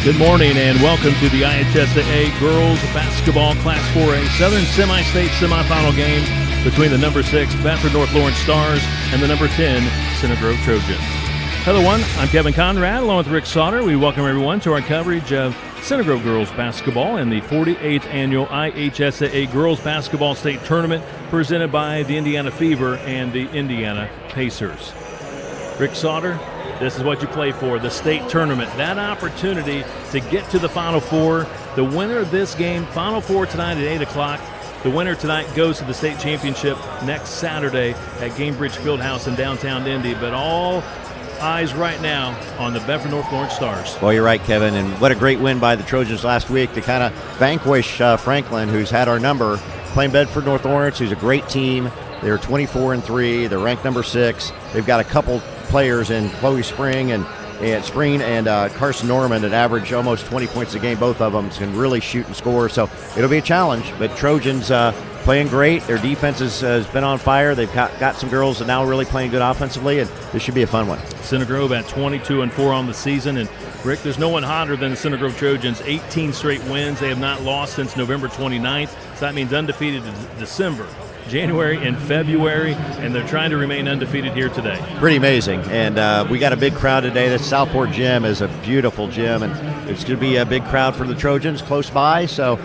Good morning and welcome to the IHSAA Girls Basketball Class 4A Southern Semi-State Semifinal game between the number 6 Bedford North Lawrence Stars and the number 10 Center Grove Trojans. Hello, I'm Kevin Conrad along with Rick Sauter. We welcome everyone to our coverage of Center Grove Girls Basketball and the 48th Annual IHSAA Girls Basketball State Tournament presented by the Indiana Fever and the Indiana Pacers. Rick Sauter, this is what you play for, the state tournament. That opportunity to get to the Final Four. The winner of this game, Final Four tonight at 8 o'clock. The winner tonight goes to the state championship next Saturday at Gamebridge Fieldhouse in downtown Indy. But all eyes right now on the Bedford North Lawrence Stars. Well, you're right, Kevin, and what a great win by the Trojans last week to kind of vanquish Franklin, who's had our number, playing Bedford North Lawrence, who's a great team. They're 24-3. They're ranked number 6. They've got a couple players in Chloe Spring and Carson Norman that average almost 20 points a game. Both of them can really shoot and score, so it'll be a challenge. But Trojans playing great. Their defense has been on fire. They've got some girls that now really playing good offensively, and this should be a fun one. Center Grove at 22-4 on the season, and Rick, there's no one hotter than the Center Grove Trojans. 18 straight wins. They have not lost since November 29th, so that means undefeated in December, January, and February, and they're trying to remain undefeated here today. Pretty amazing, and we got a big crowd today. The Southport Gym is a beautiful gym, and it's going to be a big crowd for the Trojans close by, so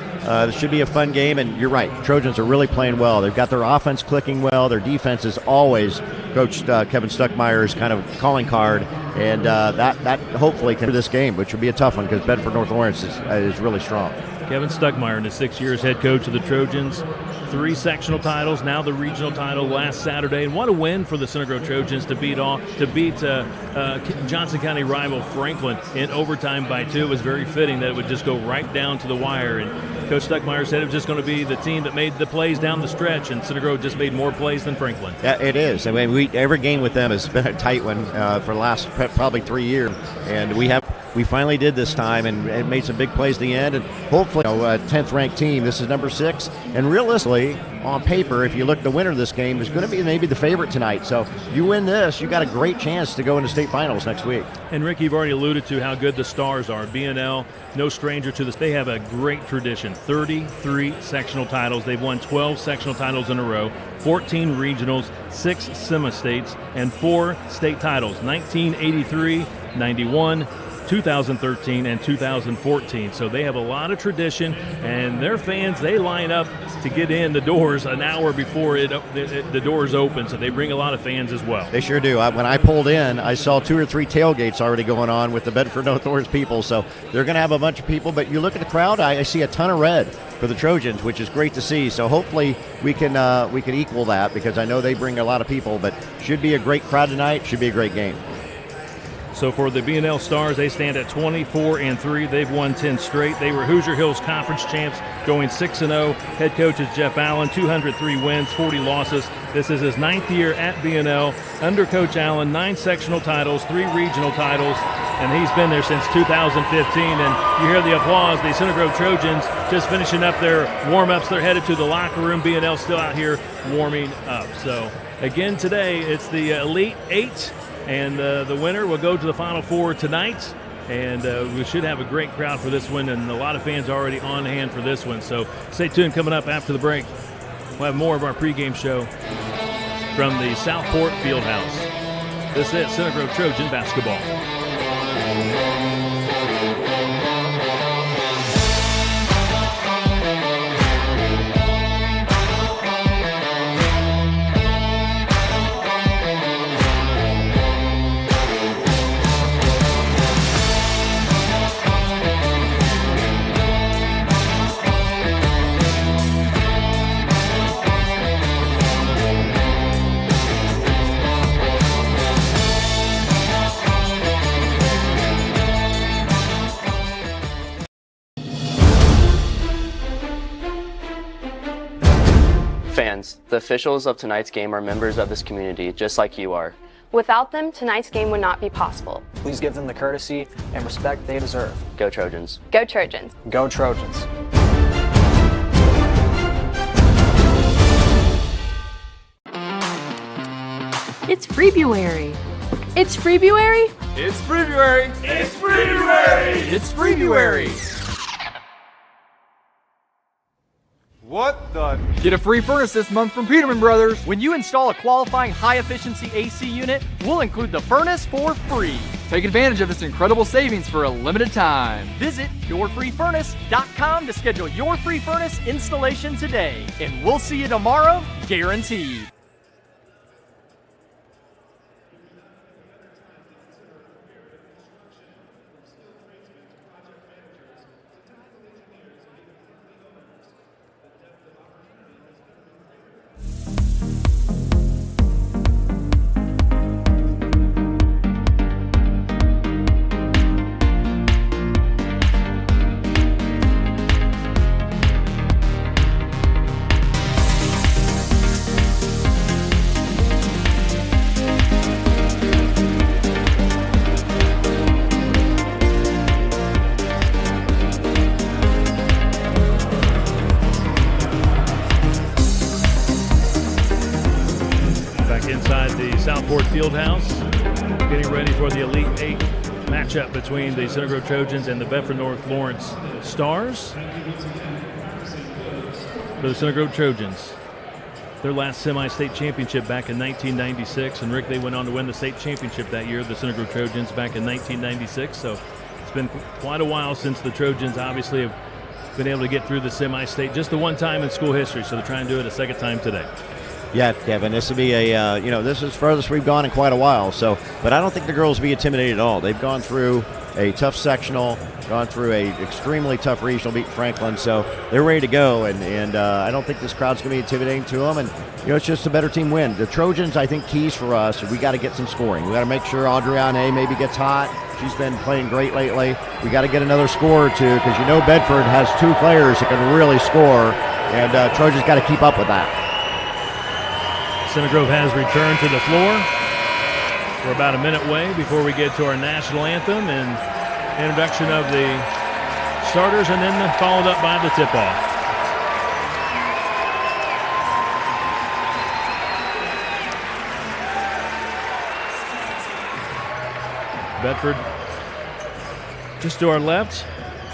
this should be a fun game. And you're right, Trojans are really playing well. They've got their offense clicking well. Their defense is always Coach Kevin Stuckmeyer's kind of calling card, and that hopefully can do this game, which will be a tough one because Bedford North Lawrence is really strong. KEVIN STUCKMEYER in his 6 years head coach of the Trojans. 3 sectional titles, now the regional title last Saturday. And what a win for the Center Grove Trojans to beat Johnson County rival Franklin in overtime by 2. It was very fitting that it would just go right down to the wire. And Coach Stuckmeyer said it was just going to be the team that made the plays down the stretch, and Center Grove just made more plays than Franklin. Yeah, it is. I mean, every game with them has been a tight one for the last probably 3 years. And we finally did this time and made some big plays at the end, and hopefully, a 10th ranked team. This is number 6, and realistically, on paper, if you look, the winner of this game is going to be maybe the favorite tonight. So you win this, you got a great chance to go into state finals next week. And Rick, you've already alluded to how good the Stars are. BNL, no stranger to this. They have a great tradition. 33 sectional titles. They've won 12 sectional titles in a row, 14 regionals, 6 semi-states, and 4 state titles. 1983, 91, 2013 and 2014. So they have a lot of tradition, and their fans, they line up to get in the doors an hour before the doors open, so they bring a lot of fans as well. They sure do. When I pulled in, I saw 2 or 3 tailgates already going on with the Bedford North Lawrence people, so they're going to have a bunch of people. But you look at the crowd, I see a ton of red for the Trojans, which is great to see. So hopefully we can equal that, because I know they bring a lot of people, but should be a great crowd tonight, should be a great game. So for the BNL Stars, they stand at 24-3. They've won 10 straight. They were Hoosier Hills Conference champs, going 6-0. Head coach is Jeff Allen, 203 wins, 40 losses. This is his 9th year at BNL. Under Coach Allen, 9 sectional titles, 3 regional titles, and he's been there since 2015. And you hear the applause. The Center Grove Trojans just finishing up their warm-ups. They're headed to the locker room. BNL still out here warming up. So again today, it's the Elite 8. And the winner will go to the Final Four tonight, and we should have a great crowd for this one, and a lot of fans already on hand for this one. So stay tuned. Coming up after the break, we'll have more of our pregame show from the Southport Fieldhouse. This is Center Grove Trojan basketball. Fans, the officials of tonight's game are members of this community, just like you are. Without them, tonight's game would not be possible. Please give them the courtesy and respect they deserve. Go Trojans. Go Trojans. Go Trojans. It's February. It's February? It's February! It's February! It's February! What the? Get a free furnace this month from Peterman Brothers. When you install a qualifying high-efficiency AC unit, we'll include the furnace for free. Take advantage of this incredible savings for a limited time. Visit yourfreefurnace.com to schedule your free furnace installation today. And we'll see you tomorrow, guaranteed. Inside the Southport Fieldhouse, getting ready for the Elite Eight matchup between the Center Grove Trojans and the Bedford North Lawrence Stars. For the Center Grove Trojans, their last semi-state championship back in 1996, and Rick, they went on to win the state championship that year, the Center Grove Trojans, back in 1996. So it's been quite a while since the Trojans obviously have been able to get through the semi-state, just the one time in school history. So they're trying to do it a second time today. Yeah, Kevin, this will be a, this is furthest we've gone in quite a while. So, but I don't think the girls will be intimidated at all. They've gone through a tough sectional, gone through a extremely tough regional, beat Franklin. So they're ready to go, and I don't think this crowd's going to be intimidating to them. And, it's just a better team win. The Trojans, I think, keys for us, we got to get some scoring. We got to make sure Adriana maybe gets hot. She's been playing great lately. We got to get another score or two because Bedford has two players that can really score, and Trojans got to keep up with that. Center Grove has returned to the floor. We're about a minute away before we get to our national anthem and introduction of the starters, and then followed up by the tip-off. Bedford just to our left,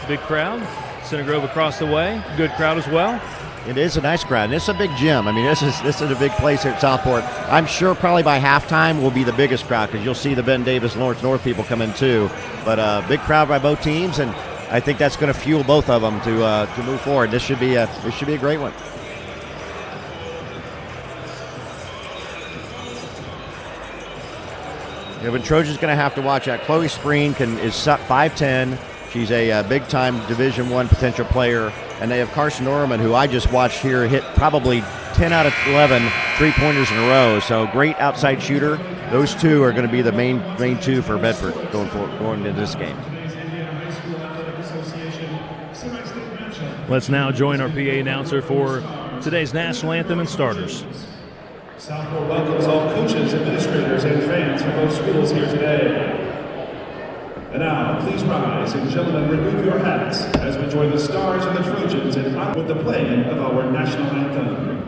big crowd. Center Grove across the way, good crowd as well. It is a nice crowd, and it's a big gym. I mean, this is a big place here at Southport. I'm sure probably by halftime will be the biggest crowd because you'll see the Ben Davis, Lawrence North people come in too. But big crowd by both teams, and I think that's going to fuel both of them to move forward. This should be a great one. But Trojan's going to have to watch out. Chloe Spreen is 5'10". She's a big-time Division I potential player. And they have Carson Norman, who I just watched here hit probably 10 out of 11 three-pointers in a row. So great outside shooter. Those two are going to be the main two for Bedford going into this game. Let's now join our PA announcer for today's national anthem and starters. Southport welcomes all coaches, administrators, and fans from both schools here today. And now, please rise and gentlemen, remove your hats as we join the Stars and the Trojans with the playing of our national anthem.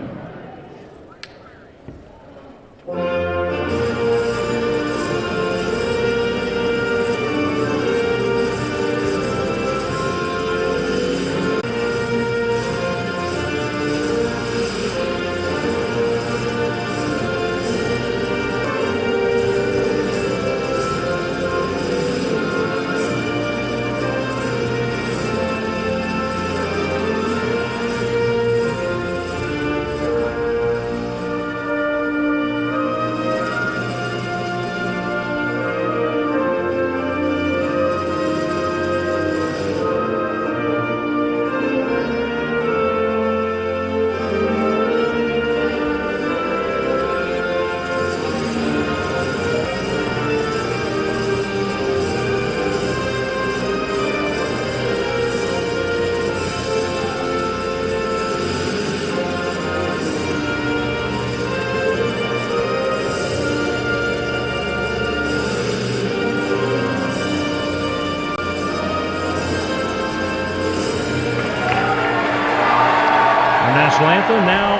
Anthem. Now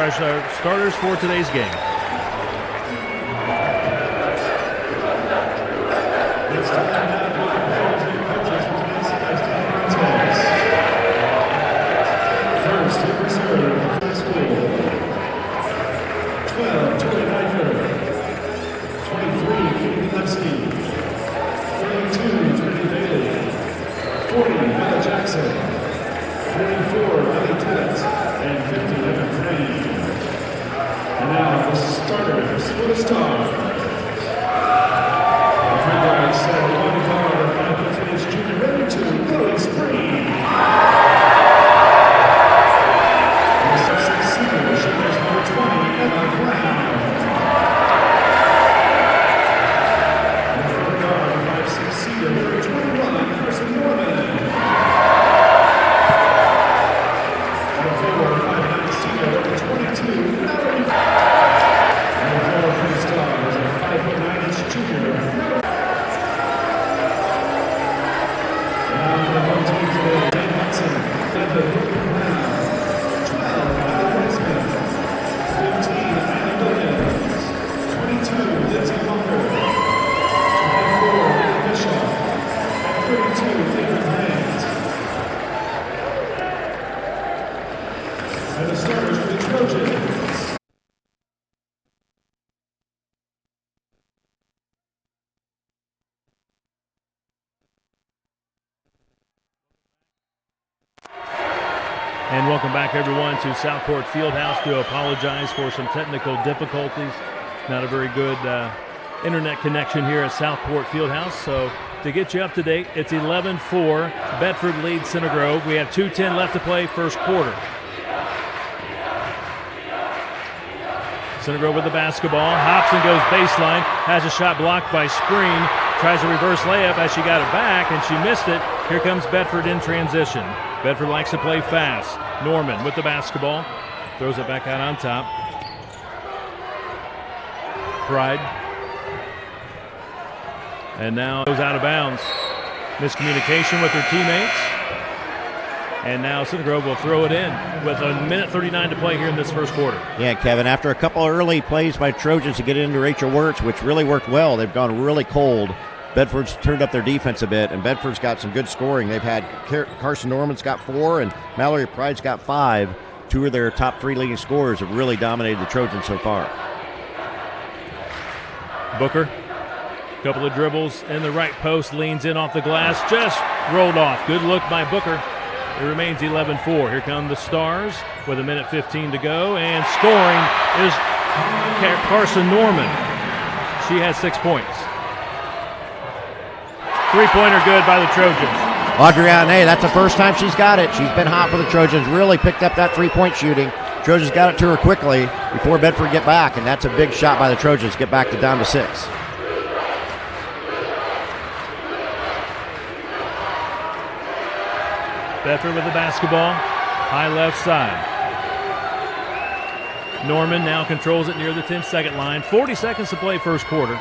our starters for today's game. Bella Jackson. 44, Lily Tillett. And 50, Evan Crane. And now the starters for the Stars. The free guard set one guard, 5'10" junior, ready to Lily Spring. The 6'6" senior, she wears number 20, Emma Brown. And the front guard, 5'6" senior, number 21, Carson Norman. And the forward, 5'9" senior, number 22, Mallory. And the forward for the Stars, a 5'9" junior. And now for the home team today, Ben Hudson, led the Brooklyn Brown. 12, Allie Smith. 15, Anna Williams. 22, Lindsay Walker. 24, Leah Bishop. And 32, David Grant. And the starters for the Trojans. And welcome back, everyone, to Southport Fieldhouse. To apologize for some technical difficulties. Not a very good internet connection here at Southport Fieldhouse. So to get you up to date, it's 11-4. Bedford leads Center Grove. We have 2:10 left to play first quarter. Center Grove with the basketball. Hobson goes baseline. Has a shot blocked by Spring. Tries a reverse layup as she got it back, and she missed it. Here comes Bedford in transition. Bedford likes to play fast. Norman with the basketball. Throws it back out on top. Pride. And now goes out of bounds. Miscommunication with her teammates. And now Center Grove will throw it in with 1:39 to play here in this first quarter. Yeah, Kevin, after a couple early plays by Trojans to get it into Rachel Wirtz, which really worked well, they've gone really cold. Bedford's turned up their defense a bit, and Bedford's got some good scoring. They've had Carson Norman's got 4, and Mallory Pride's got 5. 2 of their top 3 leading scorers have really dominated the Trojans so far. Booker, couple of dribbles in the right post, leans in off the glass, just rolled off. Good look by Booker. It remains 11-4. Here come the Stars with 1:15 to go, and scoring is Carson Norman. She has 6 points. Three-pointer good by the Trojans. Adrienne, that's the first time she's got it. She's been hot for the Trojans, really picked up that three-point shooting. Trojans got it to her quickly before Bedford get back, and that's a big shot by the Trojans, get back to down to 6. Bedford with the basketball, high left side. Norman now controls it near the 10-second line. 40 seconds to play first quarter.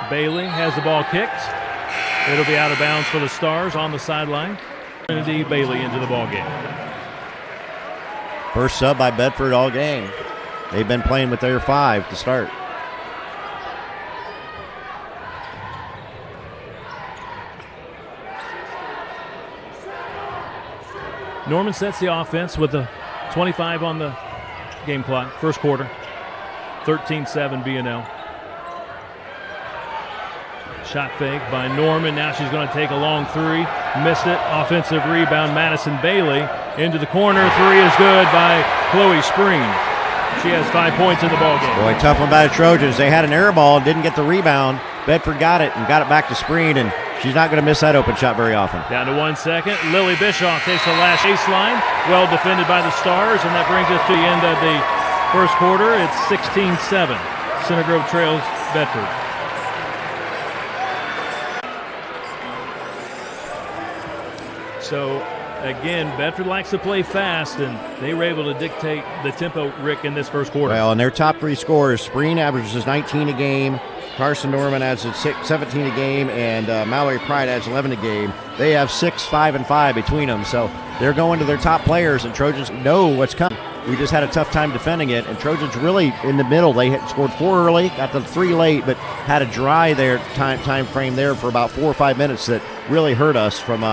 Bailey has the ball kicked. It'll be out of bounds for the Stars on the sideline. Trinity Bailey into the ball game. First sub by Bedford all game. They've been playing with their 5 to start. Norman sets the offense with the 25 on the game clock, first quarter. 13-7 BNL. Shot fake by Norman. Now she's going to take a long 3. Missed it. Offensive rebound, Madison Bailey into the corner. 3 is good by Chloe Spring. She has 5 points in the ballgame. Boy, tough one by the Trojans. They had an air ball and didn't get the rebound. Bedford got it and got it back to Spring, and she's not going to miss that open shot very often. Down to 1 second. Lily Bischoff takes the last baseline. Well defended by the Stars, and that brings us to the end of the first quarter. It's 16-7. Center Grove trails Bedford. So, again, Bedford likes to play fast, and they were able to dictate the tempo, Rick, in this first quarter. Well, and their top 3 scorers, Spring averages 19 a game, Carson Norman adds 17 a game, and Mallory Pride adds 11 a game. They have 6, 5, and 5 between them, so they're going to their top players, and Trojans know what's coming. We just had a tough time defending it, and Trojans really in the middle. They had scored 4 early, got the 3 late, but had a dry there time frame there for about 4 or 5 minutes that really hurt us from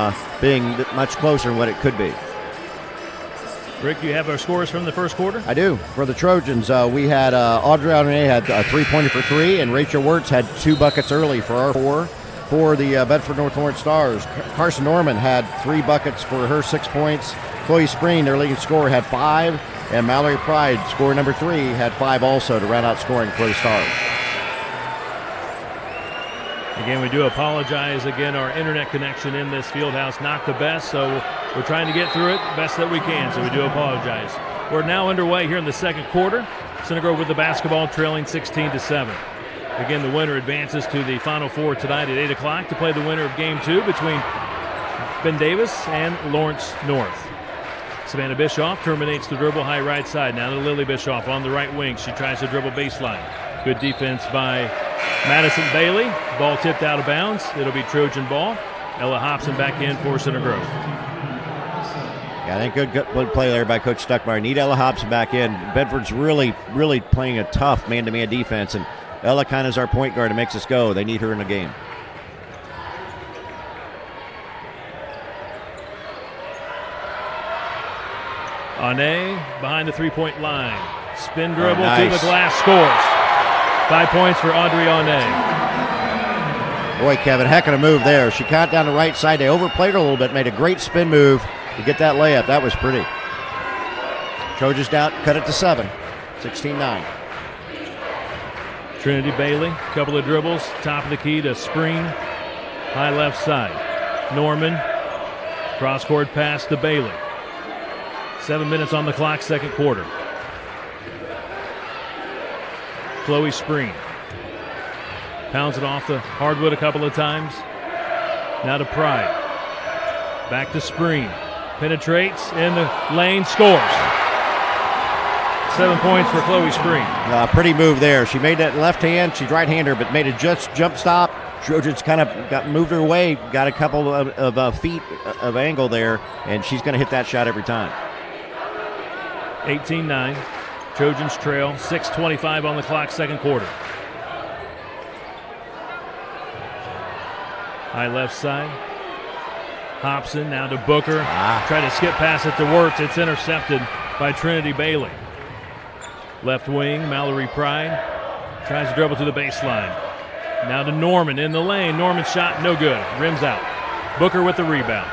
being much closer than what it could be. Rick, do you have our scores from the first quarter? I do. For the Trojans, we had Audrey Arnay had a 3-pointer for 3, and Rachel Wirtz had 2 buckets early for our 4. For the Bedford North Orange Stars, Carson Norman had 3 buckets for her 6 points. Chloe Spreen, their leading scorer, had 5. And Mallory Pride, scorer number 3, had 5 also to round out scoring for the Stars. Again, we do apologize. Again, our internet connection in this field house not the best, so we're trying to get through it the best that we can, so we do apologize. We're now underway here in the second quarter. Center Grove with the basketball trailing 16-7. Again, the winner advances to the Final Four tonight at 8 o'clock to play the winner of Game 2 between Ben Davis and Lawrence North. Savannah Bischoff terminates the dribble high right side. Now to Lily Bischoff on the right wing. She tries to dribble baseline. Good defense by Madison Bailey. Ball tipped out of bounds. It'll be Trojan ball. Ella Hobson back in for Center Grove. Yeah, I think good play there by Coach Stuckmeyer. Need Ella Hobson back in. Bedford's really playing a tough man-to-man defense, and Ella kind of is our point guard and makes us go. They need her in the game. Arnay behind the three-point line. Spin dribble nice. to the glass, scores. 5 points for Audrey Arnay. Boy, Kevin, heck of a move there. She caught down the right side. They overplayed her a little bit, made a great spin move to get that layup. That was pretty. Trojans down, cut it to 7. 16-9. Trinity Bailey, couple of dribbles, top of the key to Spreen, high left side. Norman, cross-court pass to Bailey. 7 minutes on the clock, second quarter. Chloe Spreen pounds it off the hardwood a couple of times. Now to Pride. Back to Spreen. Penetrates in the lane, scores. 7 points for Chloe Spreen. Pretty move there. She made that left hand. She's right-hander, but made a just jump stop. Trojans kind of moved her away, got a couple of feet of angle there, and she's going to hit that shot every time. 18-9. Trojans trail. 6:25 on the clock, second quarter. High left side. Hobson now to Booker. Try to skip past it to Wirtz. It's intercepted by Trinity Bailey. Left wing, Mallory Pride tries to dribble to the baseline. Now to Norman in the lane. Norman's shot, no good. Rims out. Booker with the rebound.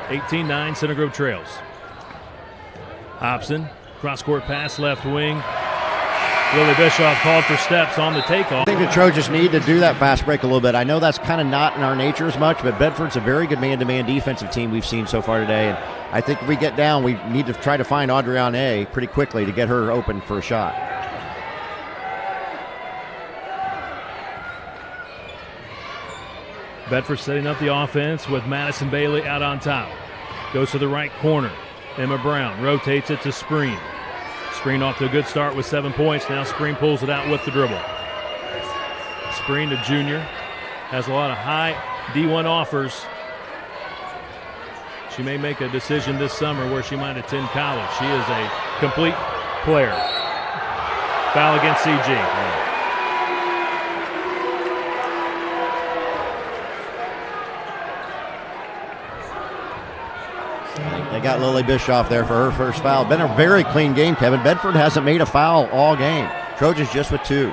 18-9, Center Grove trails. Hobson, cross-court pass, left wing. Lily Bischoff called for steps on the takeoff. I think the Trojans need to do that fast break a little bit. I know that's kind of not in our nature as much, but Bedford's a very good man-to-man defensive team we've seen so far today. And I think if we get down, we need to try to find Audrey Arnay pretty quickly to get her open for a shot. Bedford setting up the offense with Madison Bailey out on top. Goes to the right corner. Emma Brown rotates it to Spreen. Spreen off to a good start with 7 points. Now Spreen pulls it out with the dribble. Spreen, the junior, has a lot of high D1 offers. She may make a decision this summer where she might attend college. She is a complete player. Foul against CG. They got Lily Bischoff there for her first foul. Been a very clean game, Kevin. Bedford hasn't made a foul all game. Trojans just with 2.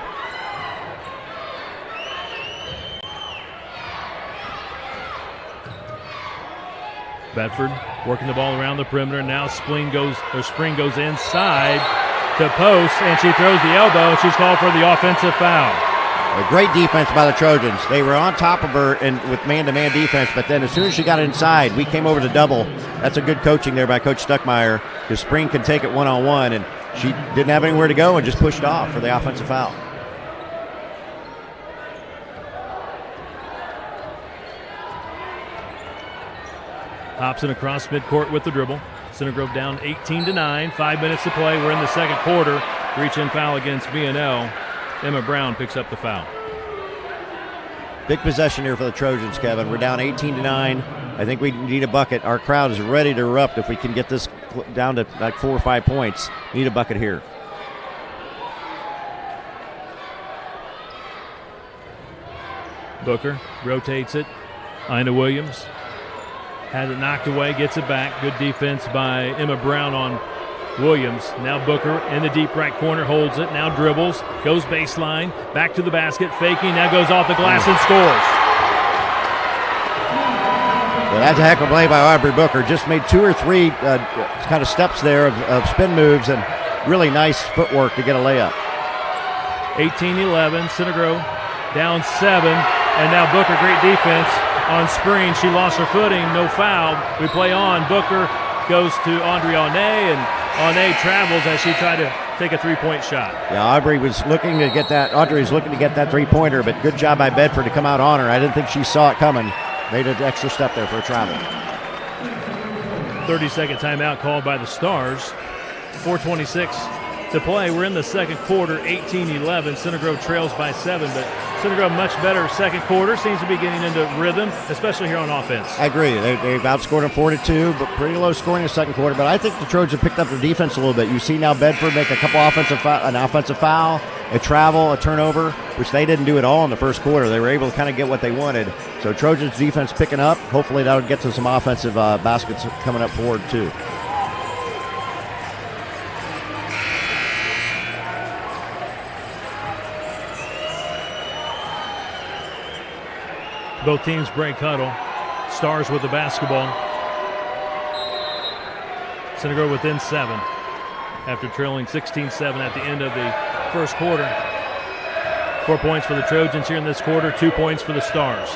Bedford working the ball around the perimeter. Now Spreen goes inside to post, and she throws the elbow, and she's called for the offensive foul. A great defense by the Trojans. They were on top of her and with man-to-man defense, but then as soon as she got inside, we came over to double. That's a good coaching there by Coach Stuckmeyer, because Spreen can take it one-on-one, and she didn't have anywhere to go and just pushed off for the offensive foul. Hobson across midcourt with the dribble. Center Grove down 18-9. 5 minutes to play. We're in the second quarter. Reach-in foul against BNL. Emma Brown picks up the foul. Big possession here for the Trojans, Kevin. We're down 18-9. I think we need a bucket. Our crowd is ready to erupt if we can get this down to like 4 or 5 points. Need a bucket here. Booker rotates it. Ina Williams Has it knocked away, gets it back. Good defense by Emma Brown on Williams. Now Booker in the deep right corner, holds it, now dribbles, goes baseline, back to the basket, faking, now goes off the glass and scores. Well, that's a heck of a play by Aubrey Booker. Just made 2 or 3 kind of steps there of spin moves and really nice footwork to get a layup. 18-11, Center down 7, and now Booker, great defense on Spring. She lost her footing, no foul. We play on. Booker goes to Audrey Aune, and Aune travels as she tried to take a three-point shot. Yeah, Audrey was looking to get that. Audrey was looking to get that three-pointer, but good job by Bedford to come out on her. I didn't think she saw it coming. Made an extra step there for a travel. 30-second timeout called by the Stars. 4:26 to play. We're in the second quarter, 18-11. Center Grove trails by 7, but Center Grove much better second quarter. Seems to be getting into rhythm, especially here on offense. I agree. They've outscored them 4-2, but pretty low scoring in the second quarter. But I think the Trojans picked up their defense a little bit. You see now Bedford make a couple an offensive foul, a travel, a turnover, which they didn't do at all in the first quarter. They were able to kind of get what they wanted. So Trojans defense picking up. Hopefully that'll get to some offensive baskets coming up forward too. Both teams break huddle. Stars with the basketball. Center Grove within 7 after trailing 16-7 at the end of the first quarter. 4 points for the Trojans here in this quarter, 2 points for the Stars.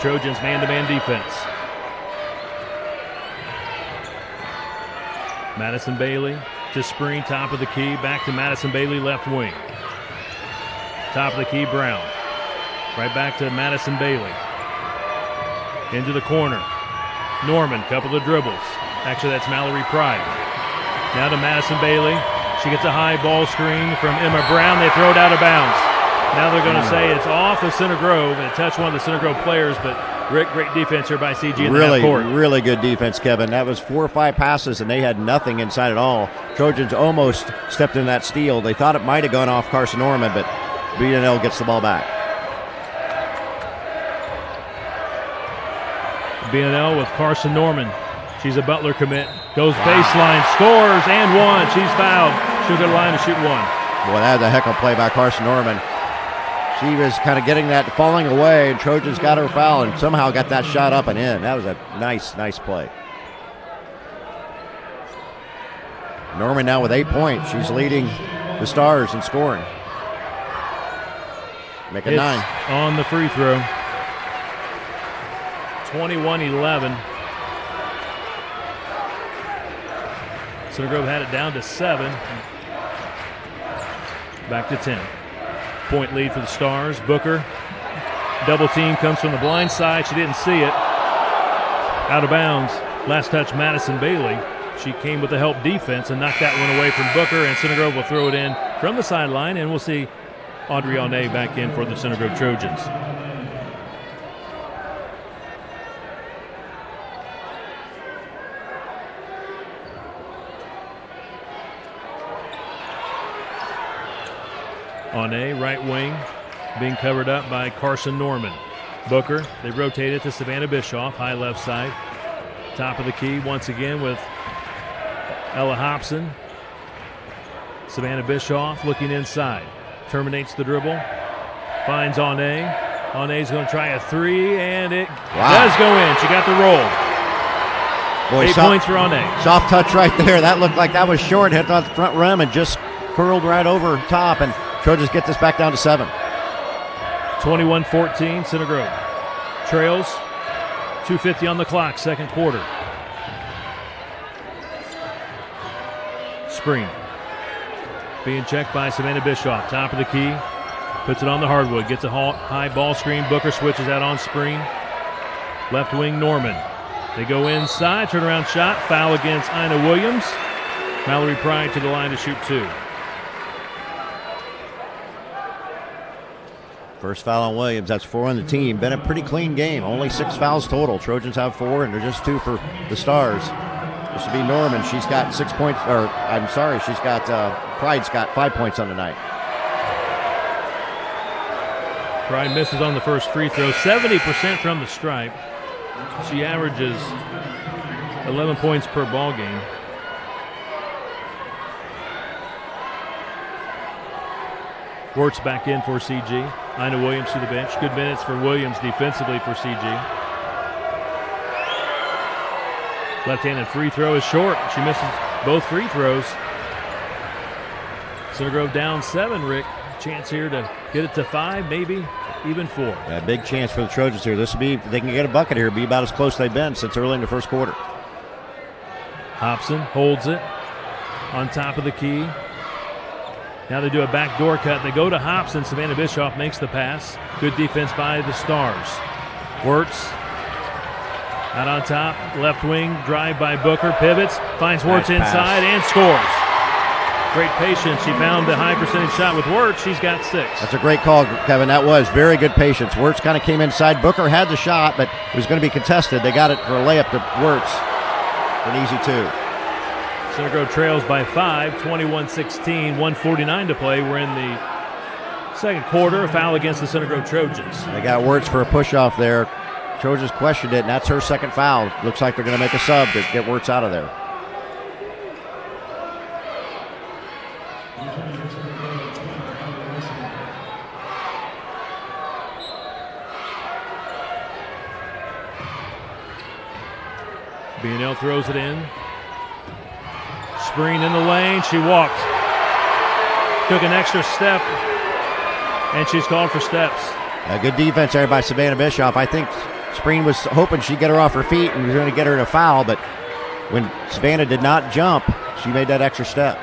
Trojans man-to-man defense. Madison Bailey to Spring, top of the key, back to Madison Bailey, left wing. Top of the key, Brown. Right back to Madison Bailey. Into the corner. Norman, couple of dribbles. Actually, that's Mallory Pride. Now to Madison Bailey. She gets a high ball screen from Emma Brown. They throw it out of bounds. Now they're going to say it's off of Center Grove and touch one of the Center Grove players, but great defense here by CG in the half court. Really good defense, Kevin. That was 4 or 5 passes, and they had nothing inside at all. Trojans almost stepped in that steal. They thought it might have gone off Carson Norman, but BNL gets the ball back. BNL with Carson Norman. She's a Butler commit. Goes baseline, scores, and one. She's fouled. She'll go to the line to shoot one. Boy, that was a heck of a play by Carson Norman. She was kind of getting that falling away, and Trojans got her foul and somehow got that shot up and in. That was a nice play. Norman now with 8 points. She's leading the Stars in scoring. Make it 9. On the free throw. 21-11. Center Grove had it down to 7. Back to 10. Point lead for the Stars. Booker. Double team comes from the blind side. She didn't see it. Out of bounds. Last touch, Madison Bailey. She came with the help defense and knocked that one away from Booker, and Center Grove will throw it in from the sideline, and we'll see Audrey Aune back in for the Center Grove Trojans. Aune, right wing, being covered up by Carson Norman. Booker, they rotate it to Savannah Bischoff, high left side. Top of the key once again with Ella Hobson. Savannah Bischoff looking inside. Terminates the dribble. Finds Aune. Aune's going to try a 3, and it does go in. She got the roll. Boy, 8 points for Aune. Soft touch right there. That looked like that was short. Hit on the front rim and just curled right over top, and Trojans get this back down to 7. 21-14, Center Grove trails. 2:50 on the clock, second quarter. Spring being checked by Savannah Bischoff. Top of the key, puts it on the hardwood, gets a high ball screen. Booker switches out on Spring. Left wing Norman. They go inside, turnaround shot, foul against Ina Williams. Mallory Pride to the line to shoot 2. First foul on Williams. That's 4 on the team. Been a pretty clean game. Only 6 fouls total. Trojans have 4, and they're just 2 for the Stars. This will be Norman. She's got 6 points. Or I'm sorry, she's got Pride's got 5 points on the night. Pride misses on the first free throw. 70% from the stripe. She averages 11 points per ball game. Wirtz back in for CG. Ina Williams to the bench. Good minutes for Williams defensively for CG. Left-handed free throw is short. She misses both free throws. Center Grove down 7, Rick. Chance here to get it to 5, maybe even 4. Yeah, big chance for the Trojans here. This will be, if they can get a bucket here, be about as close as they've been since early in the first quarter. Hobson holds it on top of the key. Now they do a backdoor cut. They go to Hobson. Savannah Bischoff makes the pass. Good defense by the Stars. Wirtz out on top. Left wing drive by Booker. Pivots. Finds Wirtz inside and scores. Great patience. She found the high percentage shot with Wirtz. She's got 6. That's a great call, Kevin. That was very good patience. Wirtz kind of came inside. Booker had the shot, but it was going to be contested. They got it for a layup to Wirtz for an easy 2. Center Grove trails by 5, 21-16, 1:49 to play. We're in the second quarter. A foul against the Center Grove Trojans. They got Wirtz for a push-off there. Trojans questioned it, and that's her second foul. Looks like they're going to make a sub to get Wirtz out of there. BNL throws it in. Spreen in the lane. She walked. Took an extra step, and she's called for steps. Good defense there by Savannah Bischoff. I think Spreen was hoping she'd get her off her feet and was going to get her to foul, but when Savannah did not jump, she made that extra step.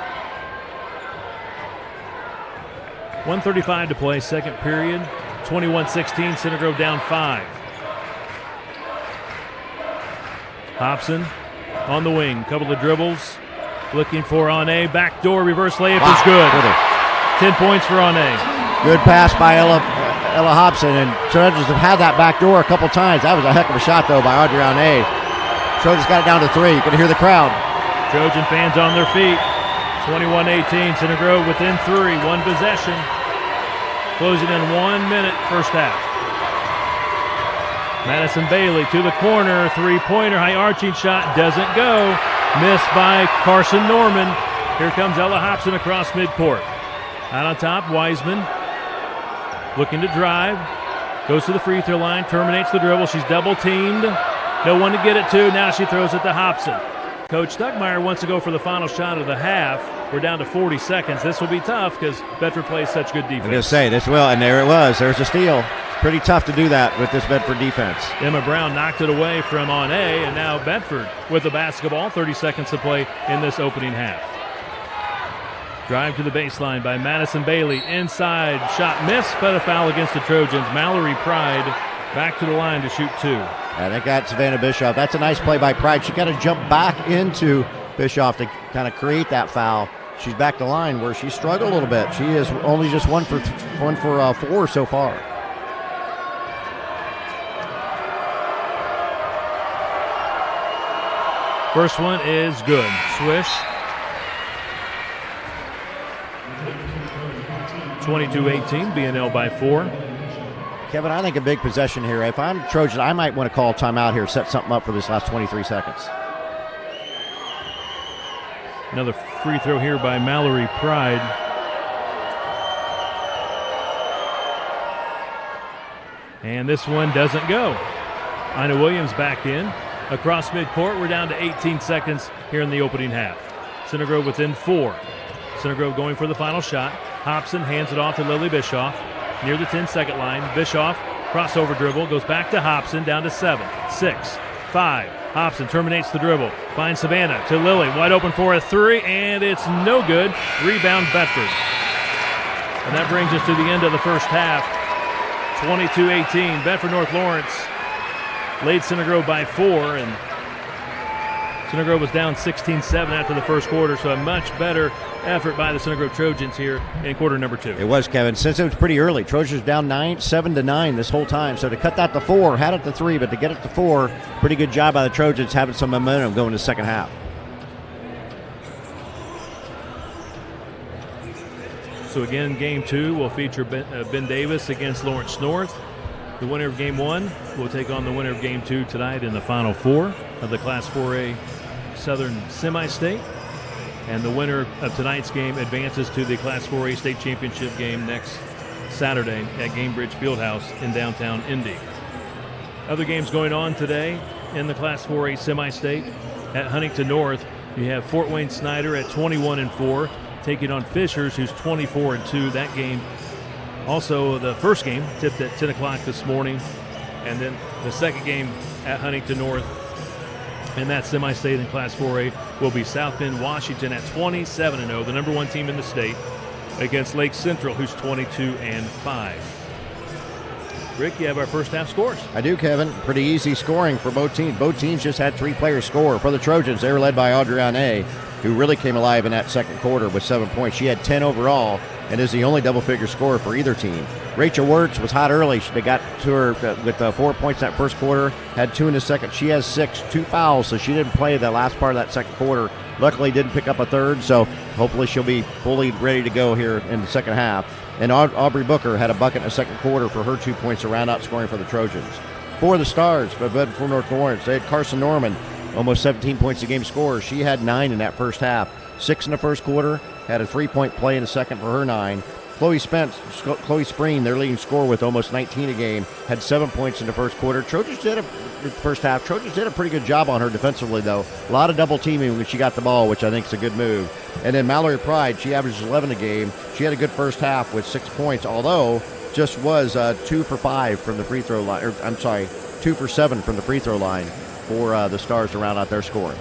1:35 to play, second period. 21-16, Center Grove down 5. Hobson on the wing, couple of dribbles. Looking for Ane. Backdoor reverse layup is good. 10 points for Ane. Good pass by Ella Hobson, and Trojans have had that backdoor a couple times. That was a heck of a shot, though, by Audrey Ane. Trojans got it down to 3. You can hear the crowd. Trojan fans on their feet. 21-18. Center Grove within 3. 1 possession. Closing in 1 minute first half. Madison Bailey to the corner. 3-pointer. High arching shot doesn't go. Missed by Carson Norman. Here comes Ella Hobson across midcourt. Out on top, Wiseman looking to drive. Goes to the free throw line, terminates the dribble. She's double teamed. No one to get it to. Now she throws it to Hobson. Coach Stuckmeyer wants to go for the final shot of the half. We're down to 40 seconds. This will be tough because Bedford plays such good defense. I'm going to say this will, and there it was. There's a steal. Pretty tough to do that with this Bedford defense. Emma Brown knocked it away from Ane, and now Bedford with the basketball. 30 seconds to play in this opening half. Drive to the baseline by Madison Bailey. Inside, shot missed, but a foul against the Trojans. Mallory Pride back to the line to shoot 2. And they got Savannah Bischoff. That's a nice play by Pride. She got to jump back into Bischoff to kind of create that foul. She's back to line where she struggled a little bit. She is only just one for 4 so far. First one is good. Swish. 22-18, BNL by 4. Kevin, I think a big possession here. If I'm Trojan, I might want to call a timeout here, set something up for this last 23 seconds. Another free throw here by Mallory Pride. And this one doesn't go. Ina Williams back in. Across midcourt, we're down to 18 seconds here in the opening half. Center Grove within 4. Center Grove going for the final shot. Hobson hands it off to Lily Bischoff near the 10-second line. Bischoff, crossover dribble, goes back to Hobson, down to 7, 6, 5. Hobson terminates the dribble, finds Savannah to Lily, wide open for a 3, and it's no good. Rebound Bedford. And that brings us to the end of the first half. 22-18, Bedford North Lawrence laid Center Grove by 4, and Center Grove was down 16-7 after the first quarter, so a much better effort by the Center Grove Trojans here in quarter number 2. It was, Kevin. Since it was pretty early, Trojans down 7-9 this whole time. So to cut that to 4, had it to 3, but to get it to 4, pretty good job by the Trojans having some momentum going to the second half. So again, game 2 will feature Ben Davis against Lawrence North. The winner of Game 1 will take on the winner of Game 2 tonight in the Final Four of the Class 4A Southern Semi-State. And the winner of tonight's game advances to the Class 4A State Championship game next Saturday at Gamebridge Fieldhouse in downtown Indy. Other games going on today in the Class 4A Semi-State. At Huntington North, you have Fort Wayne Snyder at 21-4, taking on Fishers, who's 24-2. That game, also the first game, tipped at 10 o'clock this morning. And then the second game at Huntington North in that semi-state in Class 4A will be South Bend, Washington at 27-0, the number 1 team in the state, against Lake Central, who's 22-5. Rick, you have our first half scores. I do, Kevin. Pretty easy scoring for both teams. Both teams just had 3 players score. For the Trojans, they were led by Adrienne, who really came alive in that second quarter with 7 points. She had 10 overall and is the only double-figure scorer for either team. Rachel Wirtz was hot early. They got to her with 4 points in that first quarter, had 2 in the second. She has 6, 2 fouls, so she didn't play the last part of that second quarter. Luckily, didn't pick up a third, so hopefully she'll be fully ready to go here in the second half. And Aubrey Booker had a bucket in the second quarter for her 2 points to round out scoring for the Trojans. For the Stars, but for North Lawrence, they had Carson Norman, almost 17 points a game scorer. She had 9 in that first half. 6 in the first quarter, had a 3-point play in the second for her 9. Chloe Spreen, their leading scorer with almost 19 a game, had 7 points in the first quarter. Trojans did a pretty good job on her defensively, though. A lot of double teaming when she got the ball, which I think is a good move. And then Mallory Pride, she averages 11 a game. She had a good first half with 6 points, although just was 2 for 5 from the free throw line. 2 for 7 from the free throw line for the Stars to round out their scoring.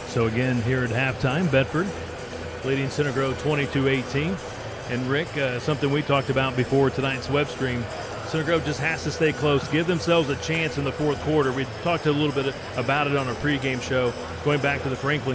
So again, here at halftime, Bedford leading Center Grove 22-18. And Rick, something we talked about before tonight's web stream, Center Grove just has to stay close, give themselves a chance in the fourth quarter. We talked a little bit about it on our pregame show, going back to the Franklin